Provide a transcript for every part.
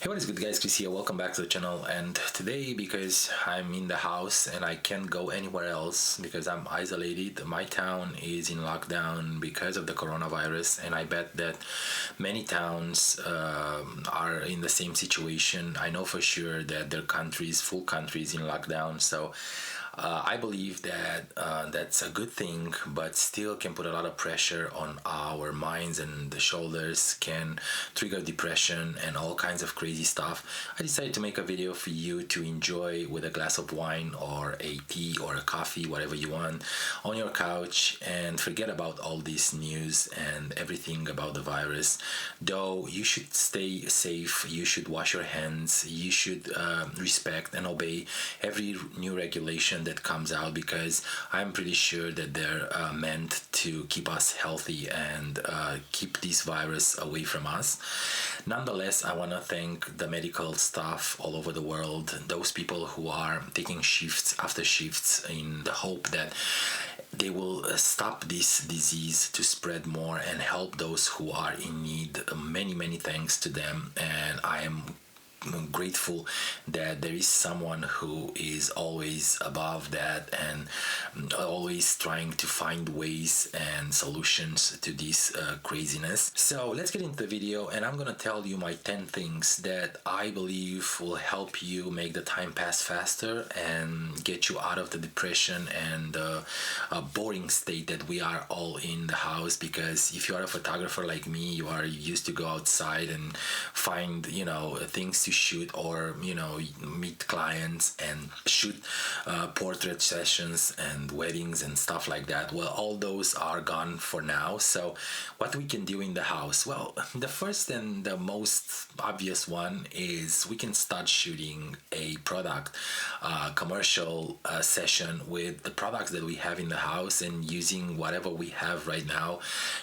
Hey, what is good, guys? Chris here. Welcome back to the channel. And today, because I'm in the house and I can't go anywhere else because I'm isolated, my town is in lockdown because of the coronavirus, and I bet that many towns are in the same situation. I know for sure that their countries, full countries, in lockdown. So I believe that that's a good thing, but still can put a lot of pressure on our minds, and the shoulders can trigger depression and all kinds of crazy stuff. I decided to make a video for you to enjoy with a glass of wine or a tea or a coffee, whatever you want, on your couch, and forget about all this news and everything about the virus. Though you should stay safe, you should wash your hands, you should respect and obey every new regulation that comes out, because I'm pretty sure that they're meant to keep us healthy and keep this virus away from us. Nonetheless, I want to thank the medical staff all over the world, those people who are taking shifts after shifts in the hope that they will stop this disease to spread more and help those who are in need. Many thanks to them, and I am grateful that there is someone who is always above that and always trying to find ways and solutions to this craziness. So let's get into the video, and I'm gonna tell you my 10 things that I believe will help you make the time pass faster and get you out of the depression and boring state that we are all in the house. Because if you are a photographer like me, you are used to go outside and find things to shoot, or meet clients and shoot portrait sessions and weddings and stuff like that. Well, all those are gone for now. So what we can do in the house, well, the first and the most obvious one is we can start shooting a product commercial session with the products that we have in the house, and using whatever we have right now.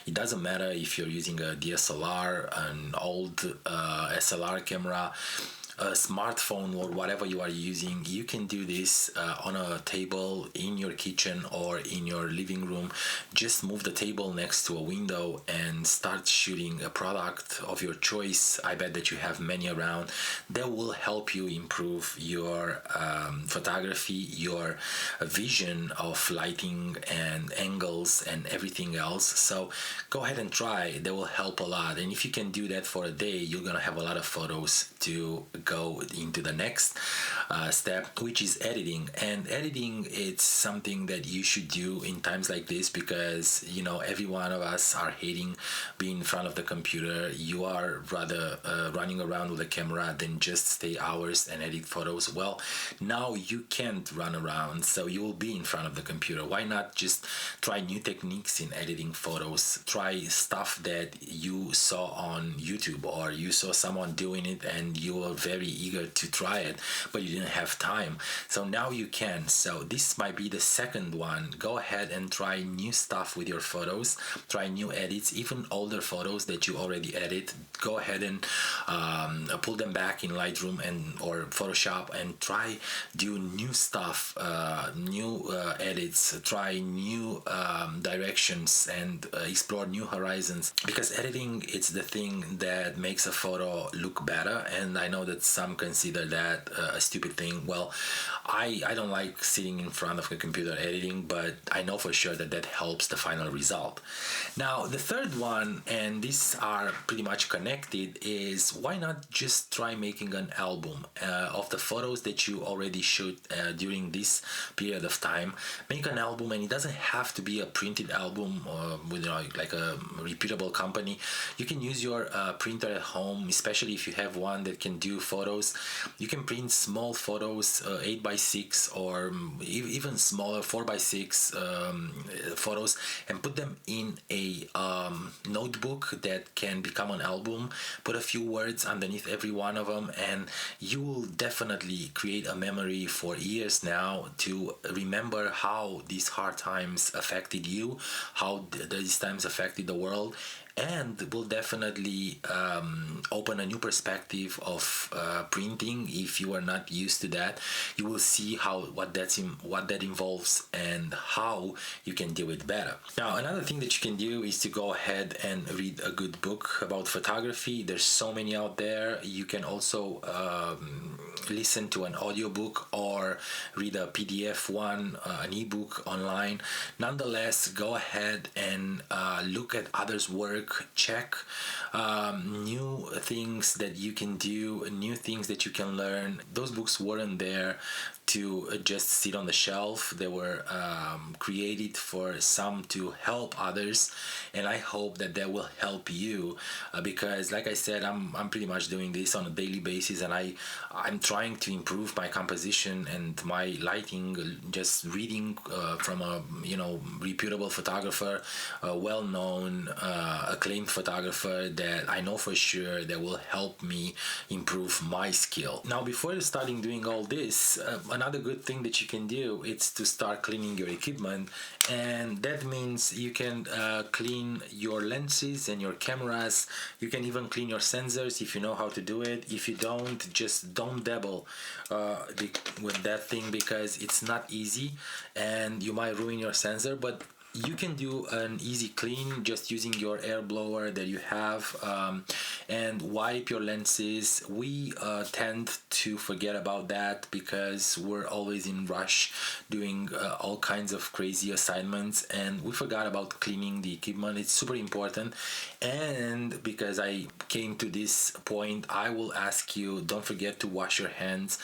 It doesn't matter if you're using a DSLR, an old SLR camera, a smartphone, or whatever you are using. You can do this on a table in your kitchen or in your living room. Just move the table next to a window and start shooting a product of your choice. I bet that you have many around that will help you improve your photography, your vision of lighting and angles and everything else. So go ahead and try. That will help a lot. And if you can do that for a day, you're gonna have a lot of photos to go into the next step, which is editing. And editing, it's something that you should do in times like this, because every one of us are hating being in front of the computer. You are rather running around with a camera than just stay hours and edit photos. Well, now you can't run around, so you will be in front of the computer. Why not just try new techniques in editing photos? Try stuff that you saw on YouTube, or you saw someone doing it and you were very eager to try it, but you didn't have time. So now you can. So this might be the second one. Go ahead and try new stuff with your photos. Try new edits, even older photos that you already edit. Go ahead and pull them back in Lightroom or Photoshop, and try do new stuff, new edits. Try new directions, and explore new horizons, because editing, it's the thing that makes a photo look better. And I know that some consider that a stupid thing. Well, I don't like sitting in front of a computer editing, but I know for sure that that helps the final result. Now, the third one, and these are pretty much connected, is why not just try making an album of the photos that you already shoot during this period of time. Make an album, and it doesn't have to be a printed album with like a reputable company. You can use your printer at home, especially if you have one that can do photos. You can print small photos, 8x6, or even smaller, 4x6 photos, and put them in a notebook that can become an album. Put a few words underneath every one of them, and you will definitely create a memory for years now to remember how these hard times affected you, how these times affected the world. and will definitely open a new perspective of printing. If you are not used to that, you will see how what that involves and how you can do it better. Now, another thing that you can do is to go ahead and read a good book about photography. There's so many out there. You can also listen to an audiobook or read a PDF one, an ebook online. Nonetheless, go ahead and look at others' work, check new things that you can do, new things that you can learn. Those books weren't there to just sit on the shelf. They were created for some to help others, and I hope that that will help you because, like I said, I'm pretty much doing this on a daily basis, and I'm trying to improve my composition and my lighting. Just reading from a reputable photographer, a well-known, acclaimed photographer that I know for sure that will help me improve my skill. Now, before starting doing all this, another good thing that you can do is to start cleaning your equipment, and that means you can clean your lenses and your cameras. You can even clean your sensors if you know how to do it. If you don't, just don't dabble with that thing because it's not easy and you might ruin your sensor. But you can do an easy clean just using your air blower that you have and wipe your lenses. We tend to forget about that because we're always in rush doing all kinds of crazy assignments, and we forgot about cleaning the equipment. It's super important, and because I came to this point, I will ask you, don't forget to wash your hands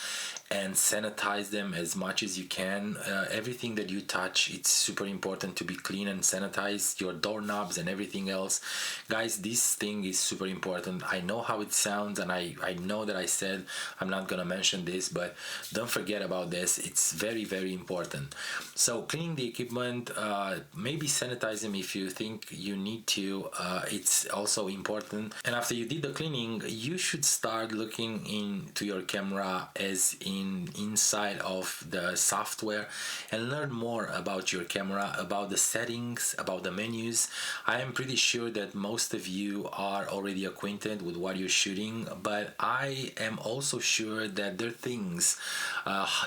and sanitize them as much as you can. Everything that you touch, it's super important to be clean and sanitize your doorknobs and everything else. Guys, this thing is super important. I know how it sounds, and I know that I said I'm not gonna mention this, but don't forget about this. It's very, very important. So cleaning the equipment, maybe sanitize them if you think you need to. It's also important. And after you did the cleaning, you should start looking into your camera as inside of the software and learn more about your camera, about the settings, about the menus. I am pretty sure that most of you are already acquainted with what you're shooting, but I am also sure that there are things,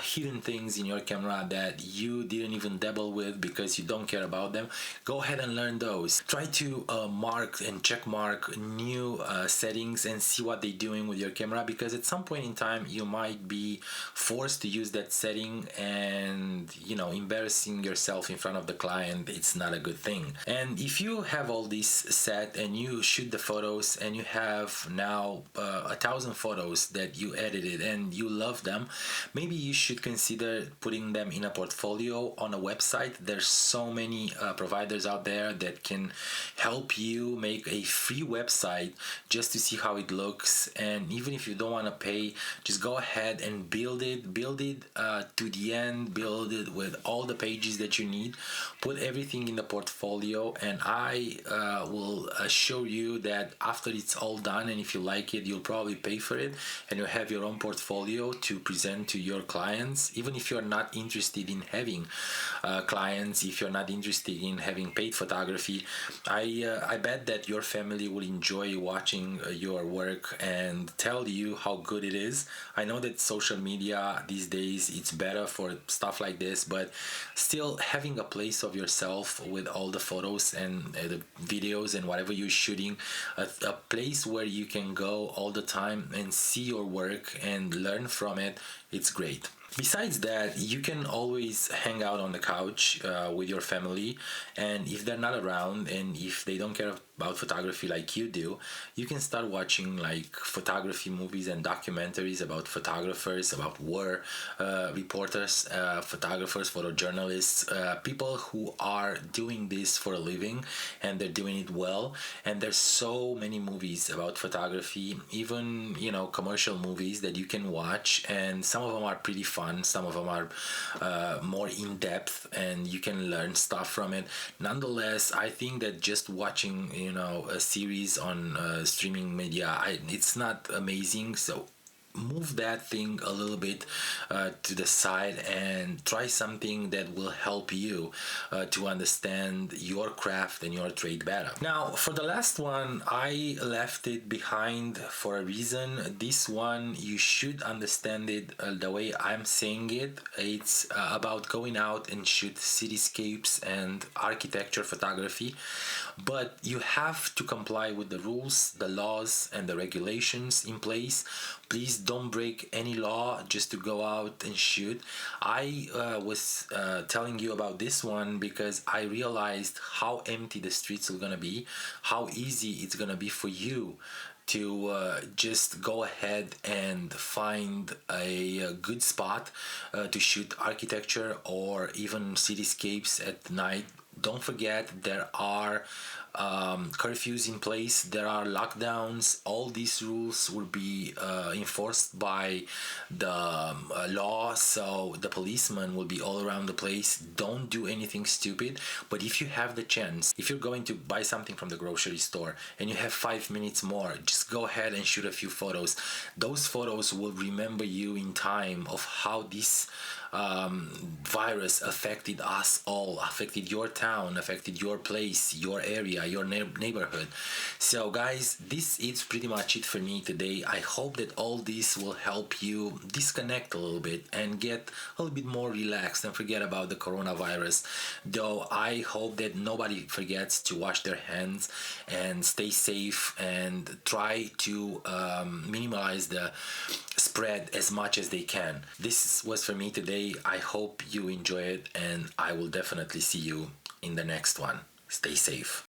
hidden things in your camera that you didn't even dabble with because you don't care about them. Go ahead and learn those. Try to mark and check mark new settings and see what they're doing with your camera, because at some point in time you might be forced to use that setting, and embarrassing yourself in front of the client, it's not a good thing. And if you have all this set and you shoot the photos and you have now 1,000 photos that you edited and you love them, maybe you should consider putting them in a portfolio on a website. There's so many providers out there that can help you make a free website just to see how it looks. And even if you don't want to pay, just go ahead and build it to the end, build it with all the pages that you need, put everything in the portfolio, and I will assure you that after it's all done, and if you like it, you'll probably pay for it and you'll have your own portfolio to present to your clients. Even if you're not interested in having clients, if you're not interested in having paid photography, I bet that your family will enjoy watching your work and tell you how good it is. I know that social media these days, it's better for stuff like this, but still having a place of yourself with all the photos and the videos and whatever you're shooting, a place where you can go all the time and see your work and learn from it, it's great. Besides that, you can always hang out on the couch with your family, and if they're not around and if they don't care about photography like you do, you can start watching like photography movies and documentaries about photographers, about war reporters, photographers, photojournalists, people who are doing this for a living and they're doing it well. And there's so many movies about photography, even commercial movies that you can watch, and some of them are pretty fun, some of them are more in-depth, and you can learn stuff from it. Nonetheless, I think that just watching a series on streaming media, it's not amazing. So move that thing a little bit to the side and try something that will help you to understand your craft and your trade better. Now, for the last one, I left it behind for a reason. This one, you should understand it the way I'm saying it. It's about going out and shoot cityscapes and architecture photography, but you have to comply with the rules, the laws, and the regulations in place. Please don't break any law just to go out and shoot. I was telling you about this one because I realized how empty the streets are gonna be, how easy it's gonna be for you to just go ahead and find a good spot to shoot architecture or even cityscapes at night. Don't forget, there are curfews in place, there are lockdowns. All these rules will be enforced by the law, so the policeman will be all around the place. Don't do anything stupid, but if you have the chance, if you're going to buy something from the grocery store and you have 5 minutes more, just go ahead and shoot a few photos. Those photos will remember you in time of how this virus affected us all, affected your town, affected your place, your area, your neighborhood. So guys, this is pretty much it for me today. I hope that all this will help you disconnect a little bit and get a little bit more relaxed and forget about the coronavirus. Though I hope that nobody forgets to wash their hands and stay safe and try to minimize the spread as much as they can. This was for me today. I hope you enjoy it, and I will definitely see you in the next one. Stay safe.